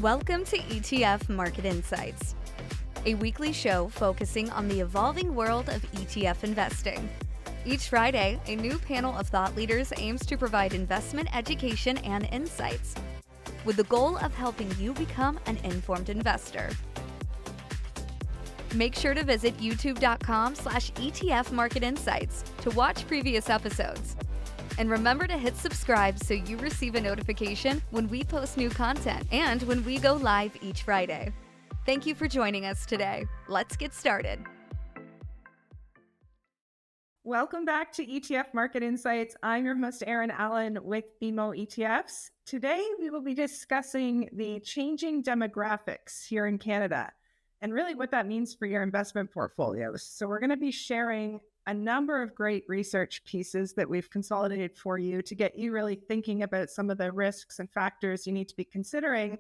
Welcome to ETF Market Insights, a weekly show focusing on the evolving world of ETF investing. Each Friday, a new panel of thought leaders aims to provide investment education and insights, with the goal of helping you become an informed investor. Make sure to visit youtube.com/ETF Market Insights to watch previous episodes. And remember to hit subscribe so you receive a notification when we post new content and when we go live each Friday. Thank you for joining us today. Let's get started. Welcome back to ETF Market Insights. I'm your host, Erin Allen with BMO ETFs. Today, we will be discussing the changing demographics here in Canada and really what that means for your investment portfolios. So we're going to be sharing a number of great research pieces that we've consolidated for you to get you really thinking about some of the risks and factors you need to be considering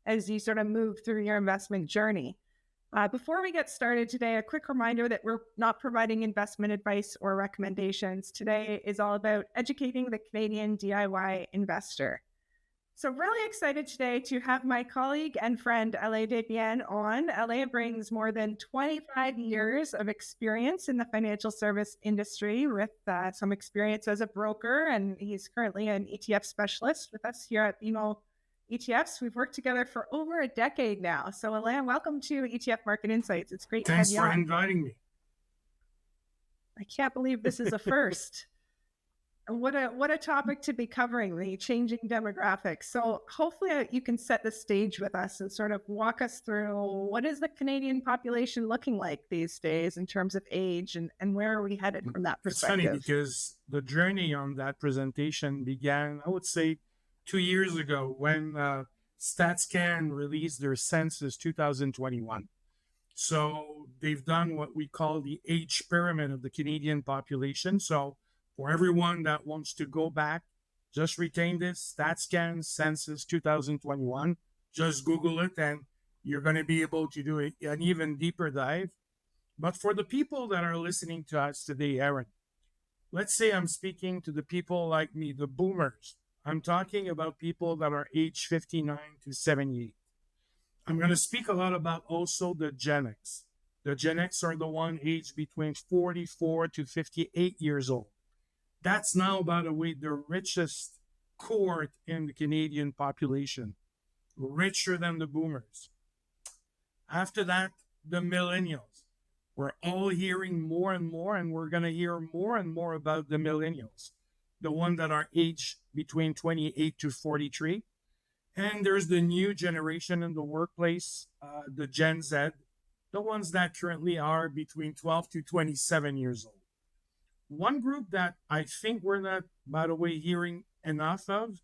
as you sort of move through your investment journey. Before we get started today, a quick reminder that we're not providing investment advice or recommendations. Today is all about educating the Canadian DIY investor. So really excited today to have my colleague and friend, Alain Desbiens, on. Alain brings more than 25 years of experience in the financial service industry with some experience as a broker, and he's currently an ETF specialist with us here at BMO ETFs. We've worked together for over a decade now. So Alain, welcome to ETF Market Insights. It's great to have you on. Thanks for inviting me. I can't believe this is a first. What a topic to be covering, the changing demographics. So hopefully you can set the stage with us and sort of walk us through what is the Canadian population looking like these days in terms of age and where are we headed from that perspective? It's funny because the journey on that presentation began, I would say, 2 years ago when StatsCan released their census 2021. So they've done what we call the age pyramid of the Canadian population. So for everyone that wants to go back, just retain this StatsCan census 2021. Just Google it and you're going to be able to do an even deeper dive. But for the people that are listening to us today, Erin, let's say I'm speaking to the people like me, the boomers. I'm talking about people that are age 59 to 78. I'm going to speak a lot about also the Gen X. The Gen X are the one aged between 44 to 58 years old. That's now, by the way, the richest cohort in the Canadian population, richer than the boomers. After that, the millennials. We're all hearing more and more, and we're going to hear more and more about the millennials, the ones that are aged between 28 to 43. And there's the new generation in the workplace, the Gen Z, the ones that currently are between 12 to 27 years old. One group that I think we're not, by the way, hearing enough of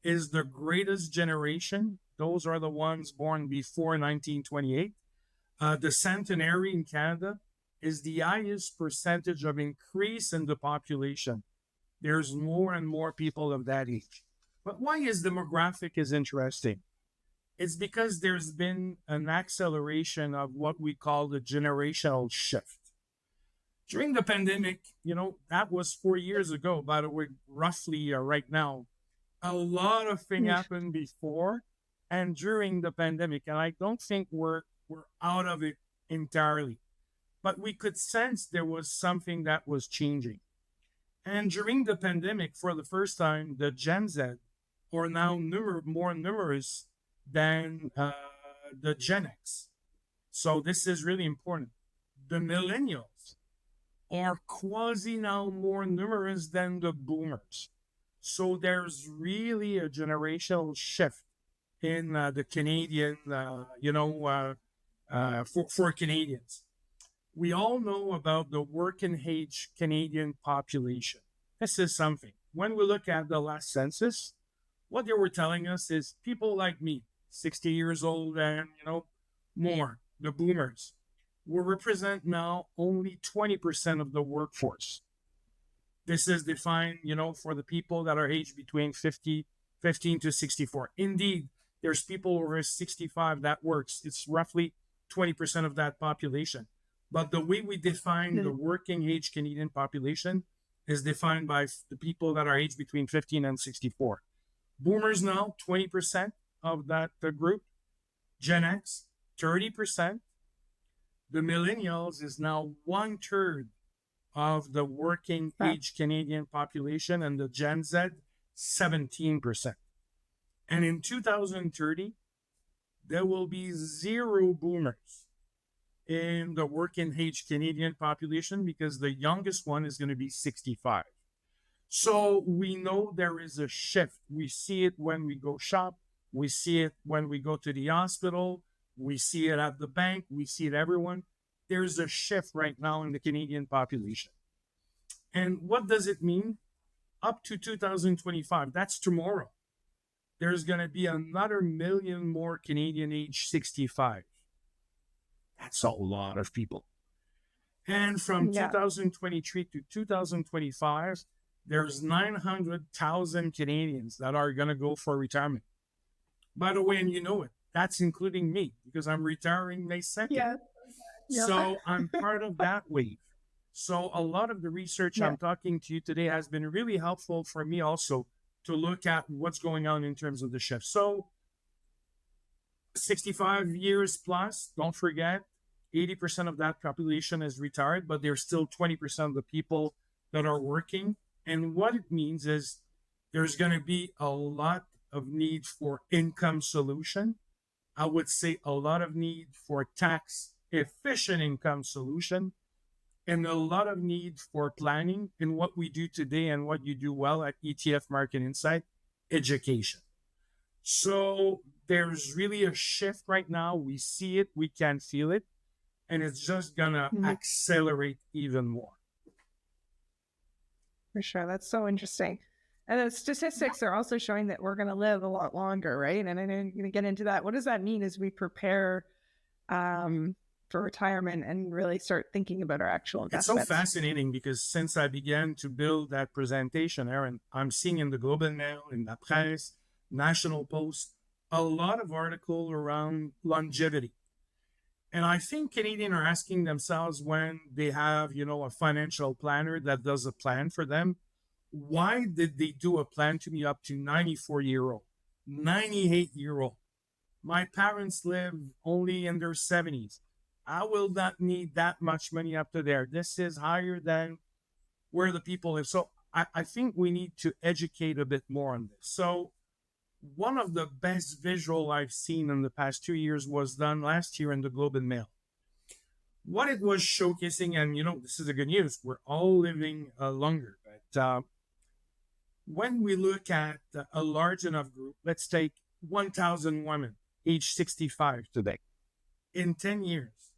is the greatest generation. Those are the ones born before 1928. The centenary in Canada is the highest percentage of increase in the population. There's more and more people of that age. But why is demographic is interesting? It's because there's been an acceleration of what we call the generational shift. During the pandemic, that was 4 years ago, by the way, roughly right now. A lot of things happened before and during the pandemic, and I don't think we're out of it entirely. But we could sense there was something that was changing. And during the pandemic, for the first time, the Gen Z are now more numerous than the Gen X. So this is really important. The millennials are quasi now more numerous than the boomers. So there's really a generational shift in the Canadian, for Canadians. We all know about the working age Canadian population. This is something. When we look at the last census, what they were telling us is people like me, 60 years old and, more, the boomers, will represent now only 20% of the workforce. This is defined, for the people that are aged between 15 to 64. Indeed, there's people over 65 that works. It's roughly 20% of that population. But the way we define the working age Canadian population is defined by the people that are aged between 15 and 64. Boomers now, 20% of that group. Gen X, 30%. The millennials is now 1/3 of the working age Canadian population, and the Gen Z, 17%. And in 2030, there will be zero boomers in the working age Canadian population because the youngest one is going to be 65. So we know there is a shift. We see it when we go shop. We see it when we go to the hospital. We see it at the bank. We see it everyone. There's a shift right now in the Canadian population. And what does it mean? Up to 2025, that's tomorrow, there's going to be another million more Canadian age 65. That's a lot of people. And from 2023 to 2025, there's 900,000 Canadians that are going to go for retirement. By the way, and you know it, that's including me because I'm retiring May 2nd. Yeah. So I'm part of that wave. So a lot of the research I'm talking to you today has been really helpful for me also to look at what's going on in terms of the shift. So 65 years plus, don't forget, 80% of that population is retired, but there's still 20% of the people that are working. And what it means is there's going to be a lot of need for income solution. I would say a lot of need for tax efficient income solution, and a lot of need for planning in what we do today and what you do well at ETF Market Insight, education. So there's really a shift right now. We see it, we can feel it, and it's just gonna accelerate even more. For sure. That's so interesting. And the statistics are also showing that we're going to live a lot longer, right? And I'm going to get into that. What does that mean as we prepare for retirement and really start thinking about our actual investments? It's so fascinating because since I began to build that presentation, Aaron, I'm seeing in the Global Mail, in La Presse, National Post, a lot of articles around longevity. And I think Canadians are asking themselves when they have, a financial planner that does a plan for them, why did they do a plan to me up to 94-year-old, 98-year-old? My parents live only in their 70s. I will not need that much money up to there. This is higher than where the people live. So I think we need to educate a bit more on this. So one of the best visual I've seen in the past 2 years was done last year in the Globe and Mail. What it was showcasing, and this is the good news, we're all living longer. But when we look at a large enough group, let's take 1,000 women, age 65 today. In 10 years,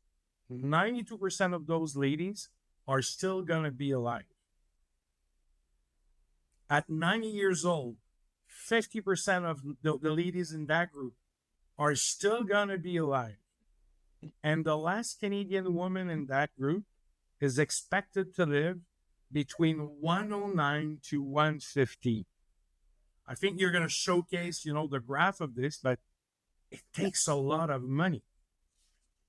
92% of those ladies are still going to be alive. At 90 years old, 50% of the ladies in that group are still going to be alive. And the last Canadian woman in that group is expected to live between 109 to 150. I think you're going to showcase, the graph of this, but it takes a lot of money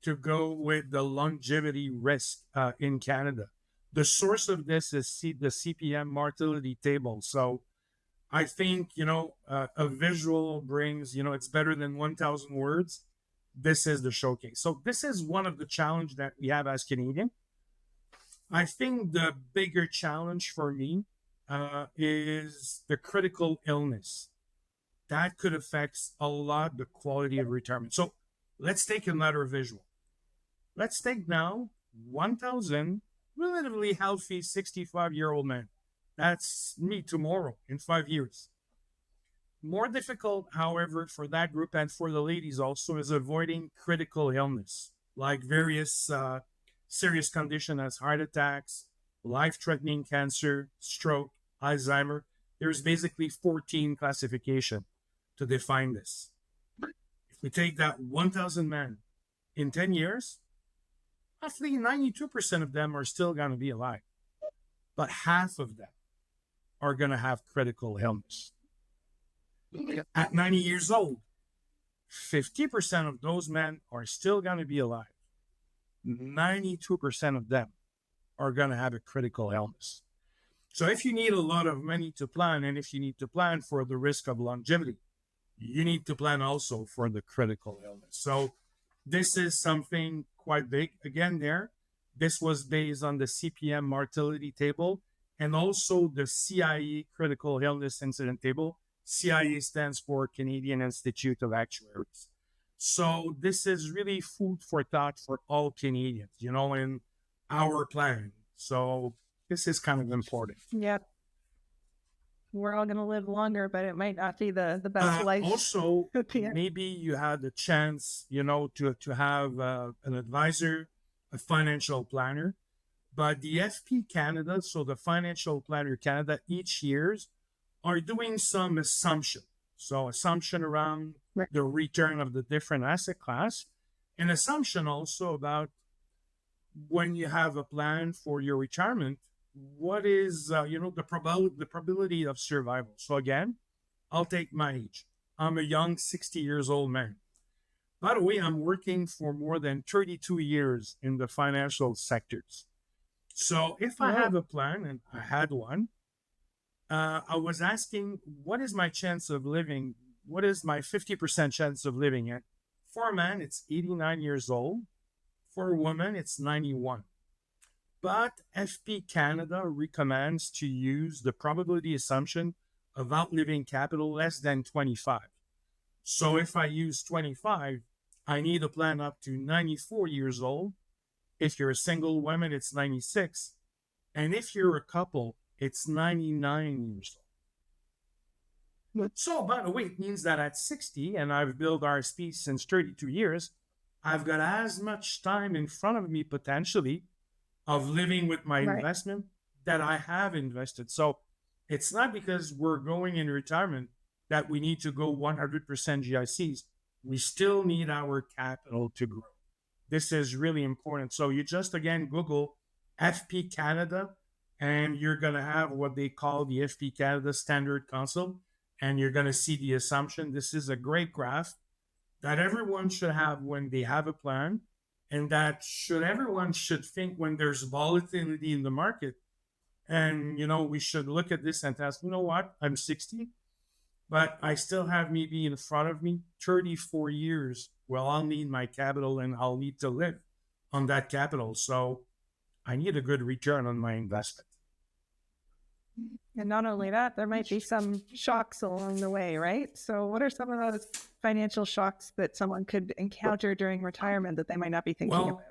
to go with the longevity risk in Canada. The source of this is the CPM mortality table. So I think, a visual brings, it's better than 1,000 words. This is the showcase. So this is one of the challenges that we have as Canadians. I think the bigger challenge for me is the critical illness. That could affect a lot the quality of retirement. So let's take another visual. Let's take now 1,000 relatively healthy 65-year-old men. That's me tomorrow in 5 years. More difficult, however, for that group and for the ladies also is avoiding critical illness, like various serious conditions as heart attacks, life-threatening cancer, stroke, Alzheimer. There's basically 14 classifications to define this. If we take that 1,000 men in 10 years, roughly 92% of them are still going to be alive, but half of them are going to have critical illness. At 90 years old, 50% of those men are still going to be alive. 92% of them are going to have a critical illness. So if you need a lot of money to plan, and if you need to plan for the risk of longevity, you need to plan also for the critical illness. So this is something quite big. Again, this was based on the CPM mortality table and also the CIA critical illness incident table. CIA stands for Canadian Institute of Actuaries. So this is really food for thought for all Canadians, in our plan. So this is kind of important. Yeah. We're all going to live longer, but it might not be the best life. Also, maybe you had a chance, to have an advisor, a financial planner. But the FP Canada, so the Financial Planner Canada, each years are doing some assumption. So assumption around the return of the different asset class, and assumption also about when you have a plan for your retirement, what is the probability of survival. So again, I'll take my age. I'm a young 60 years old man. By the way, I'm working for more than 32 years in the financial sectors. So if I have a plan, and I had one, I was asking, what is my chance of living? What is my 50% chance of living? And for a man, it's 89 years old. For a woman, it's 91. But FP Canada recommends to use the probability assumption of outliving capital less than 25. So if I use 25, I need a plan up to 94 years old. If you're a single woman, it's 96. And if you're a couple, it's 99 years old. So, by the way, it means that at 60, and I've built RSP since 32 years, I've got as much time in front of me potentially of living with my investment that I have invested. So it's not because we're going in retirement that we need to go 100% GICs. We still need our capital to grow. This is really important. So you just, again, Google FP Canada, and you're going to have what they call the FP Canada Standard Console, and you're going to see the assumption. This is a great graph that everyone should have when they have a plan, and that everyone should think when there's volatility in the market. And, we should look at this and ask, what? I'm 60, but I still have maybe in front of me 34 years. Well, I'll need my capital and I'll need to live on that capital. So I need a good return on my investment. And not only that, there might be some shocks along the way, right? So what are some of those financial shocks that someone could encounter during retirement that they might not be thinking about?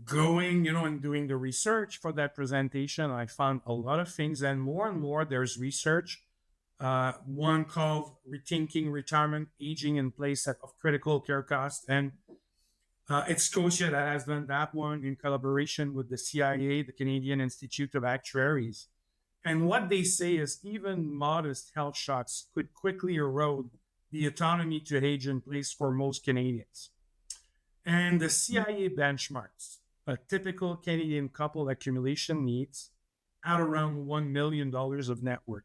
Going, and doing the research for that presentation, I found a lot of things, and more there's research. One called Rethinking Retirement, Aging in Place of Critical Care Costs. And it's Scotia that has done that one in collaboration with the CIA, the Canadian Institute of Actuaries. And what they say is even modest health shocks could quickly erode the autonomy to age in place for most Canadians. And the CIA benchmarks a typical Canadian couple accumulation needs at around $1 million of net worth.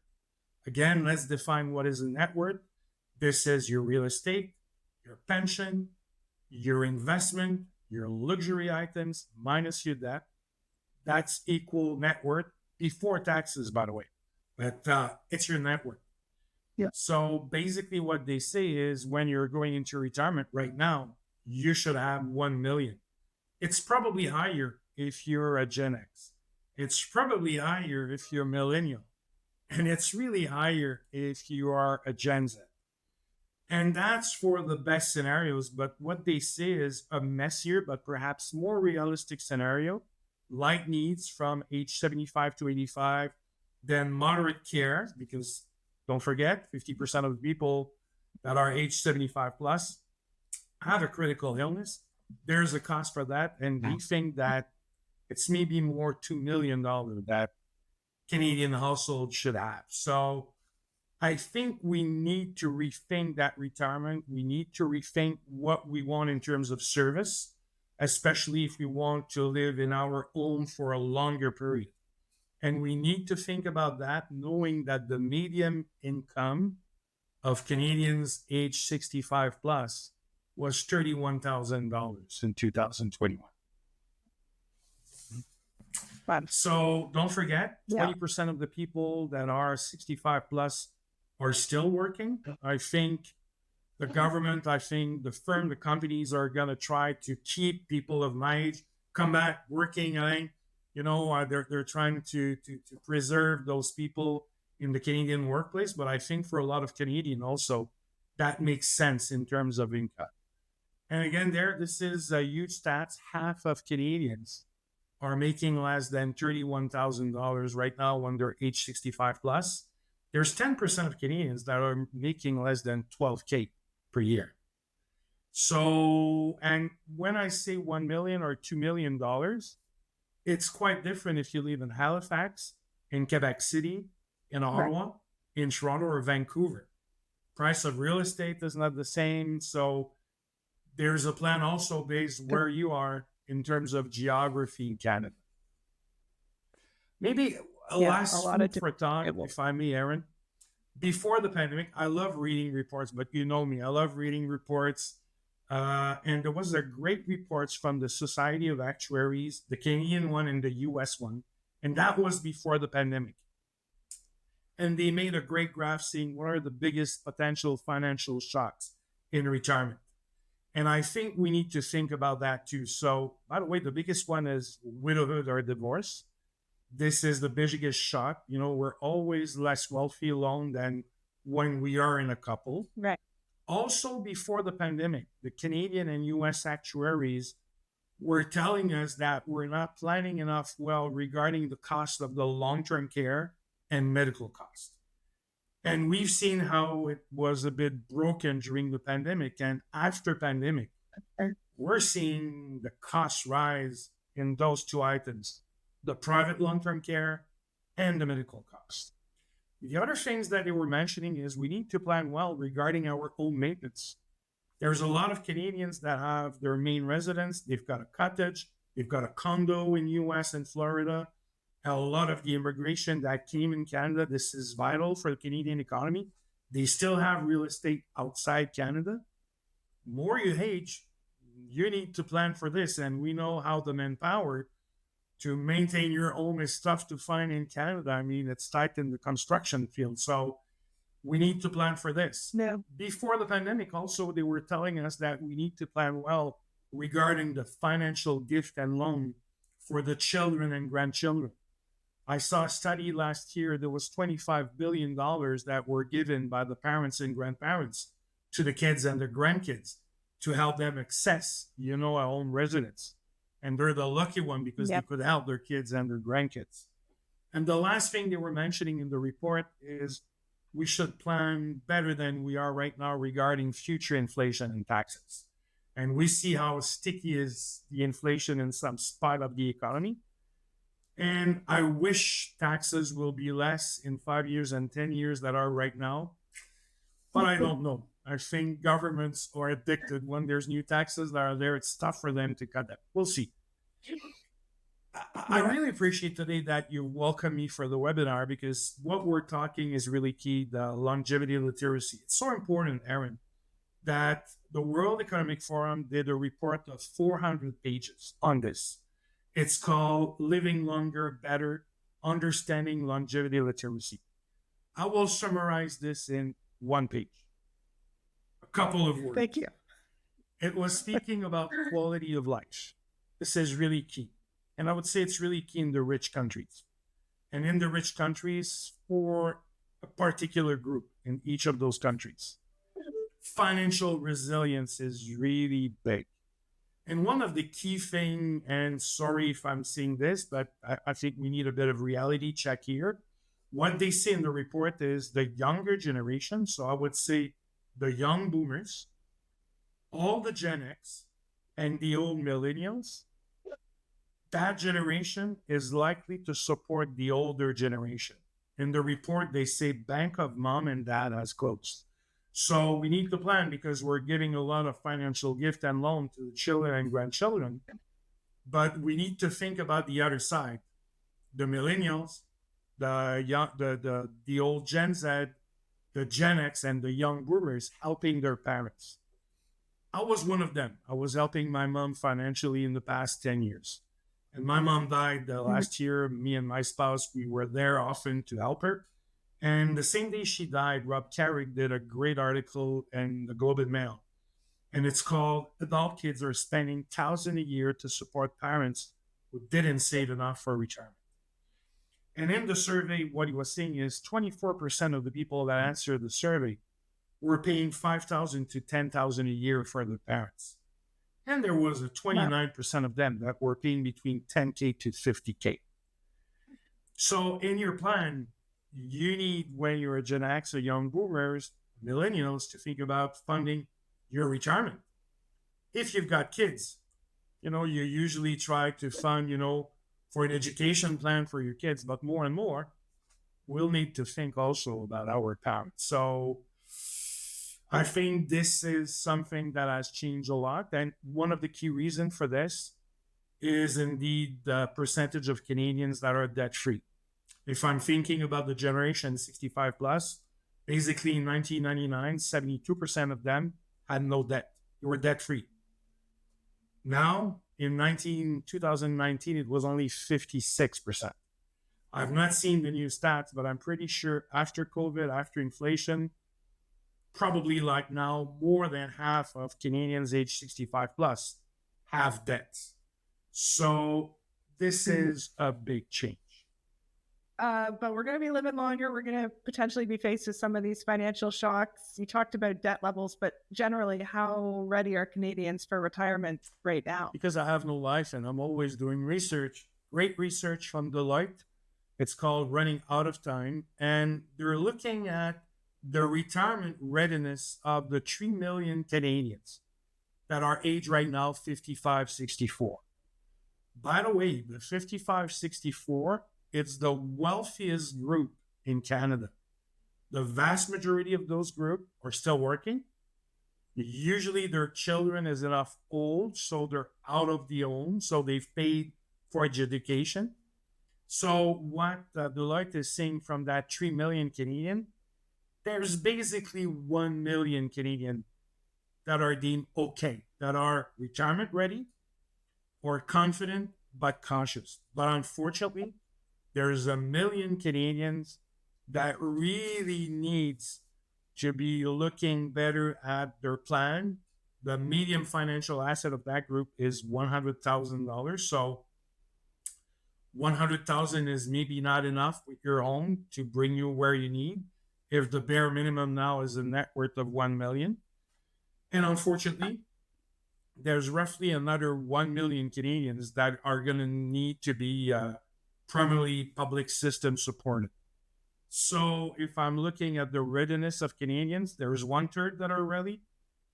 Again, let's define what is a net worth. This is your real estate, your pension, your investment, your luxury items, minus your debt. That's equal net worth before taxes, by the way. But it's your net worth. Yeah. So basically what they say is when you're going into retirement right now, you should have 1 million. It's probably higher if you're a Gen X. It's probably higher if you're millennial. And it's really higher if you are a Gen Z. And that's for the best scenarios. But what they say is a messier, but perhaps more realistic scenario, light needs from age 75 to 85, then moderate care, because don't forget, 50% of the people that are age 75 plus have a critical illness. There's a cost for that. And we think that it's maybe more $2 million that Canadian households should have. So I think we need to rethink that retirement. We need to rethink what we want in terms of service, especially if we want to live in our home for a longer period. And we need to think about that, knowing that the median income of Canadians age 65 plus was $31,000 in 2021. So don't forget, 20% of the people that are 65 plus are still working. I think the government, I think the firm, the companies are going to try to keep people of my age come back working. I think, they're trying to preserve those people in the Canadian workplace. But I think for a lot of Canadian also, that makes sense in terms of income. And again, this is a huge stats. Half of Canadians are making less than $31,000 right now when they're age 65 plus. There's 10% of Canadians that are making less than 12K per year. So, and when I say $1 million or $2 million, it's quite different if you live in Halifax, in Quebec City, in Ottawa, in Toronto, or Vancouver. Price of real estate is not the same. So there's a plan also based where you are in terms of geography in Canada. Maybe a last food for thought, if I may, Aaron. Before the pandemic, I love reading reports, but you know me, I love reading reports. And there was a great reports from the Society of Actuaries, the Canadian one and the US one. And that was before the pandemic. And they made a great graph seeing what are the biggest potential financial shocks in retirement. And I think we need to think about that too. So, by the way, the biggest one is widowhood or divorce. This is the biggest shock. We're always less wealthy alone than when we are in a couple. Right. Also, before the pandemic, the Canadian and US actuaries were telling us that we're not planning enough well regarding the cost of the long-term care and medical costs. And we've seen how it was a bit broken during the pandemic. And after pandemic, we're seeing the costs rise in those two items, the private long-term care and the medical costs. The other things that they were mentioning is we need to plan well regarding our own maintenance. There's a lot of Canadians that have their main residence. They've got a cottage. They've got a condo in US and Florida. A lot of the immigration that came in Canada, this is vital for the Canadian economy. They still have real estate outside Canada. More you age, you need to plan for this. And we know how the manpower to maintain your home is tough to find in Canada. I mean, it's tight in the construction field. So we need to plan for this. Yeah. Before the pandemic, also, they were telling us that we need to plan well regarding the financial gift and loan for the children and grandchildren. I saw a study last year, there was $25 billion that were given by the parents and grandparents to the kids and the grandkids to help them access, a home residence. And they're the lucky one because they could help their kids and their grandkids. And the last thing they were mentioning in the report is we should plan better than we are right now regarding future inflation and taxes. And we see how sticky is the inflation in some spot of the economy. And I wish taxes will be less in 5 years and 10 years that are right now. But I don't know. I think governments are addicted when there's new taxes that are there. It's tough for them to cut them. We'll see. I really appreciate today that you welcome me for the webinar because what we're talking is really key, the longevity literacy. It's so important, Aaron, that the World Economic Forum did a report of 400 pages on this. It's called Living Longer, Better, Understanding Longevity Literacy. I will summarize this in one page. A couple of words. Thank you. It was speaking about quality of life. This is really key. And I would say it's really key in the rich countries. And in the rich countries, for a particular group in each of those countries, financial resilience is really big. And one of the key things, and sorry if I'm saying this, but I think we need a bit of reality check here. What they say in the report is the younger generation, so I would say the young boomers, all the Gen X, and the old millennials, that generation is likely to support the older generation. In the report, they say bank of mom and dad has closed. So we need to plan because we're giving a lot of financial gift and loan to the children and grandchildren. But we need to think about the other side. The millennials, the old Gen Z, the Gen X, and the young boomers helping their parents. I was one of them. I was helping my mom financially in the past 10 years. And my mom died last year. Me and my spouse, we were there often to help her. And the same day she died, Rob Carrick did a great article in the Globe and Mail. And it's called Adult Kids Are Spending $1,000 a Year to Support Parents Who Didn't Save Enough for Retirement. And in the survey, what he was saying is 24% of the people that answered the survey were paying $5,000 to $10,000 a year for their parents. And there was a 29% of them that were paying between $10K to $50K. So in your plan, you need, when you're a Gen X or young boomers, millennials, to think about funding your retirement. If you've got kids, you usually try to fund, for an education plan for your kids, but more and more, we'll need to think also about our parents. So I think this is something that has changed a lot. And one of the key reasons for this is indeed the percentage of Canadians that are debt-free. If I'm thinking about the generation 65 plus, basically in 1999, 72% of them had no debt. They were debt-free. Now, in 2019, it was only 56%. I've not seen the new stats, but I'm pretty sure after COVID, after inflation, probably like now more than half of Canadians age 65 plus have debts. So this is a big change. But we're going to be living longer. We're going to potentially be faced with some of these financial shocks. You talked about debt levels, but generally, how ready are Canadians for retirement right now? Because I have no life and I'm always doing research, great research from Deloitte. It's called Running Out of Time. And they're looking at the retirement readiness of the 3 million Canadians that are aged right now 55, 64. By the way, the 55, 64, it's the wealthiest group in Canada. The vast majority of those groups are still working. Usually their children is enough old, so they're out of the home, so they've paid for education. So what Deloitte is saying from that 3 million Canadian, there's basically 1 million Canadian that are deemed okay, that are retirement ready or confident but cautious. But unfortunately, there's 1 million Canadians that really needs to be looking better at their plan. The median financial asset of that group is $100,000. So $100,000 is maybe not enough with your home to bring you where you need, if the bare minimum now is a net worth of 1 million. And unfortunately, there's roughly another 1 million Canadians that are going to need to be primarily public system supported. So if I'm looking at the readiness of Canadians, there's 1/3 that are ready.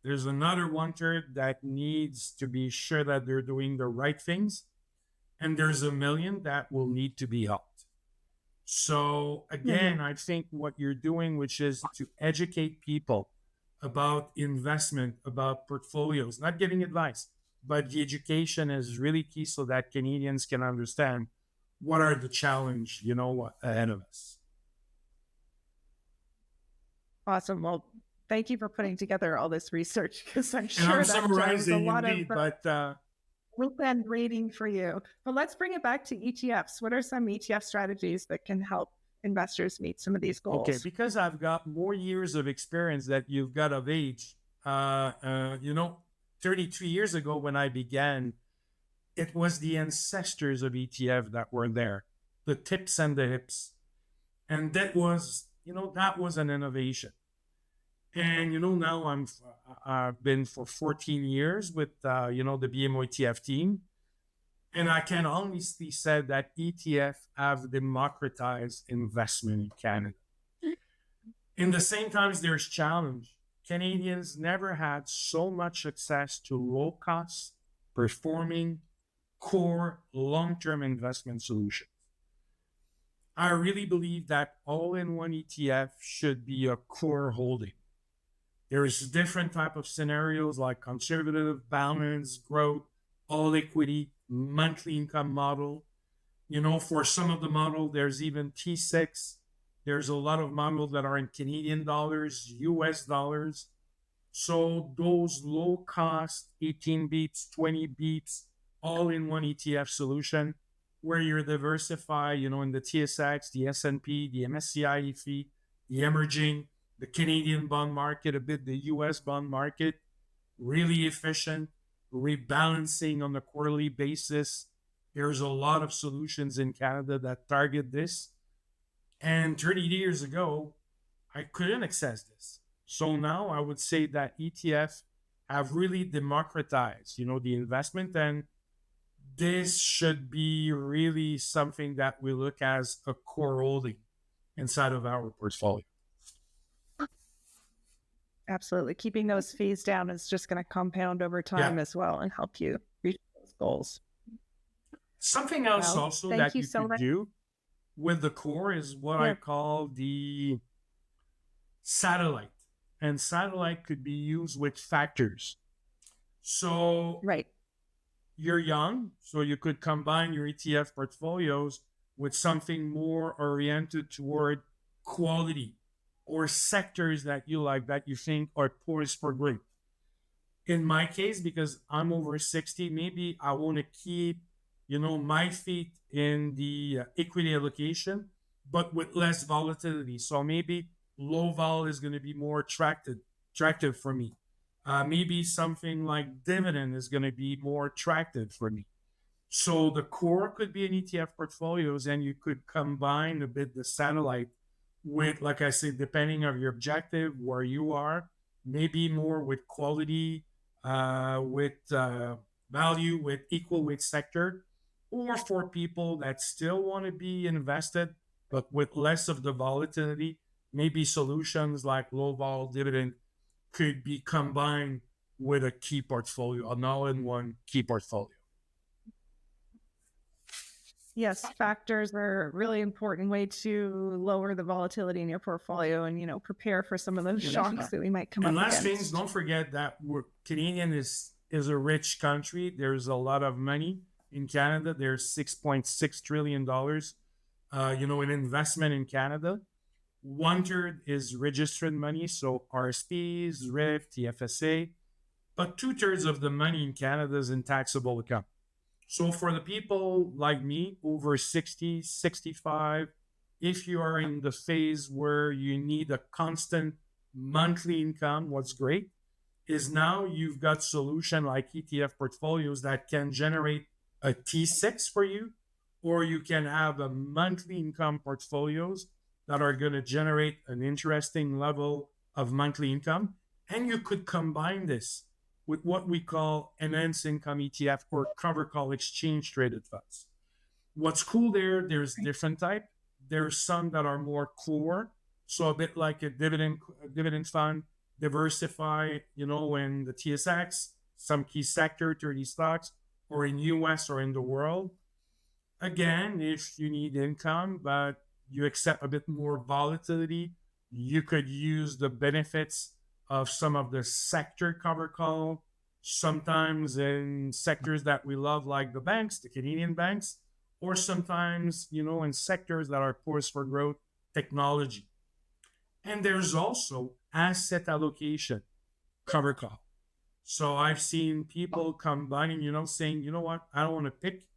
There's another 1/3 that needs to be sure that they're doing the right things. And there's 1 million that will need to be helped. So again, I think what you're doing, which is to educate people about investment, about portfolios, not giving advice, but the education is really key so that Canadians can understand what are the challenges, ahead of us. Awesome. Well, thank you for putting together all this research, because I'm sure and I'm that summarizing a lot indeed, of we'll been reading for you. But let's bring it back to ETFs. What are some ETF strategies that can help investors meet some of these goals? Okay, because I've got more years of experience that you've got of age. 33 years ago when I began, it was the ancestors of ETF that were there, the tips and the hips. And that was an innovation. And, now I've been for 14 years with, the BMO ETF team. And I can honestly say that ETF have democratized investment in Canada. In the same times, there's challenge. Canadians never had so much access to low-cost, performing, core, long-term investment solutions. I really believe that all-in-one ETF should be a core holding. There's different type of scenarios like conservative, balanced, growth, all equity, monthly income model. For some of the model, there's even T6. There's a lot of models that are in Canadian dollars, US dollars. So those low cost, 18 beeps, 20 beeps, all in one ETF solution where you're diversified, in the TSX, the S&P, the MSCI EFI, the emerging, the Canadian bond market, a bit the US bond market, really efficient, rebalancing on a quarterly basis. There's a lot of solutions in Canada that target this. And 30 years ago, I couldn't access this. So now I would say that ETF have really democratized, the investment, and this should be really something that we look as a core holding inside of our portfolio. Absolutely. Keeping those fees down is just going to compound over time as well and help you reach those goals. Something else also that you so could much. do with the core is what I call the satellite. And satellite could be used with factors. So you're young, so you could combine your ETF portfolios with something more oriented toward quality or sectors that you like, that you think are poised for growth. In my case, because I'm over 60, maybe I want to keep, my feet in the equity allocation, but with less volatility. So maybe low vol is going to be more attractive for me. Maybe something like dividend is going to be more attractive for me. So the core could be an ETF portfolios, and you could combine a bit the satellite with, like I said, depending on your objective, where you are, maybe more with quality, with value, with equal weight sector, or for people that still want to be invested, but with less of the volatility, maybe solutions like low vol dividend could be combined with a key portfolio, an all-in-one key portfolio. Yes, factors are a really important way to lower the volatility in your portfolio and, prepare for some of those shocks that we might come up against. And last things, don't forget that Canadian is a rich country. There's a lot of money in Canada. There's $6.6 trillion, in investment in Canada. 1/3 is registered money, so RSPs, RIF, TFSA. But 2/3 of the money in Canada is in taxable account. So for the people like me, over 60, 65, if you are in the phase where you need a constant monthly income, what's great is now you've got solution like ETF portfolios that can generate a T6 for you, or you can have a monthly income portfolios that are going to generate an interesting level of monthly income. And you could combine this with what we call enhanced income ETF or cover call exchange traded funds. What's cool there's different type. There's some that are more core. So a bit like a dividend fund, diversify, in the TSX, some key sector, 30 stocks, or in US or in the world. Again, if you need income, but you accept a bit more volatility, you could use the benefits of some of the sector cover call, sometimes in sectors that we love, like the banks, the Canadian banks, or sometimes, in sectors that are poised for growth, technology. And there's also asset allocation cover call. So I've seen people combining, saying, you know what, I don't want to pick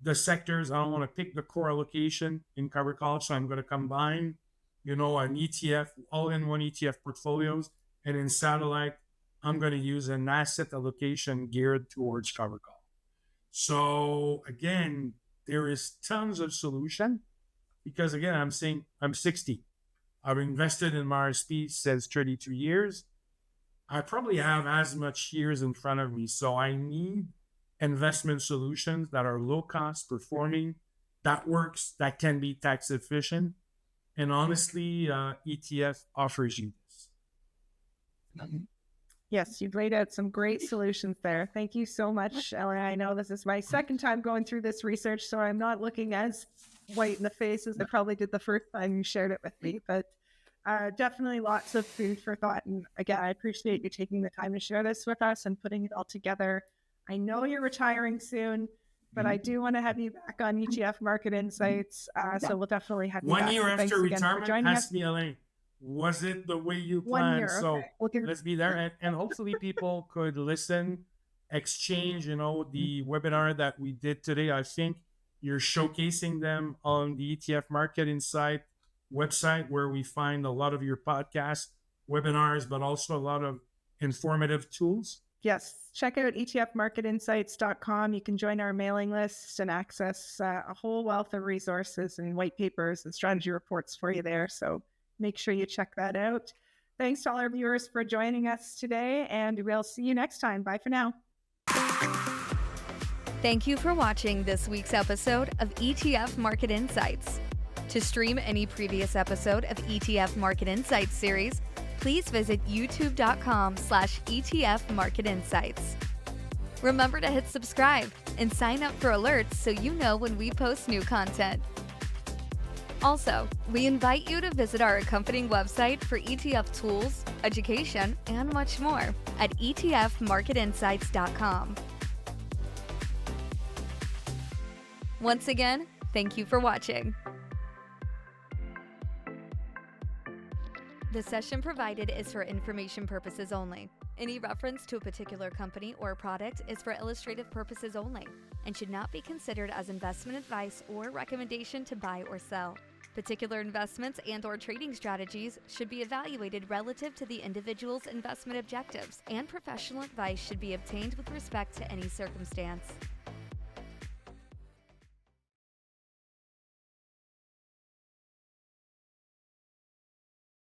the sectors, I don't want to pick the core allocation in cover call, so I'm going to combine, an ETF, all-in-one ETF portfolios, and in satellite, I'm going to use an asset allocation geared towards cover call. So again, there is tons of solution because again, I'm saying I'm 60. I've invested in my RSP since 32 years. I probably have as much years in front of me. So I need investment solutions that are low cost, performing, that works, that can be tax efficient. And honestly, ETF offers you this. Yes, you've laid out some great solutions there. Thank you so much, Ellen. I know this is my second time going through this research, so I'm not looking as white in the face as I probably did the first time you shared it with me, but definitely lots of food for thought. And again, I appreciate you taking the time to share this with us and putting it all together. I know you're retiring soon, but I do want to have you back on ETF Market Insights, so we'll definitely have you back. 1 year after retirement, ask me, Elaine. Was it the way you planned? 1 year, so okay. Let's be there. And hopefully people could listen, exchange, the webinar that we did today. I think you're showcasing them on the ETF Market Insight website where we find a lot of your podcasts, webinars, but also a lot of informative tools. Yes, check out etfmarketinsights.com. You can join our mailing list and access a whole wealth of resources and white papers and strategy reports for you there. So make sure you check that out. Thanks to all our viewers for joining us today, and we'll see you next time. Bye for now. Thank you for watching this week's episode of ETF Market Insights. To stream any previous episode of ETF Market Insights series, please visit youtube.com/ETF Market Insights. Remember to hit subscribe and sign up for alerts so you know when we post new content. Also, we invite you to visit our accompanying website for ETF tools, education, and much more at etfmarketinsights.com. Once again, thank you for watching. The session provided is for information purposes only. Any reference to a particular company or product is for illustrative purposes only and should not be considered as investment advice or recommendation to buy or sell. Particular investments and/or trading strategies should be evaluated relative to the individual's investment objectives, and professional advice should be obtained with respect to any circumstance.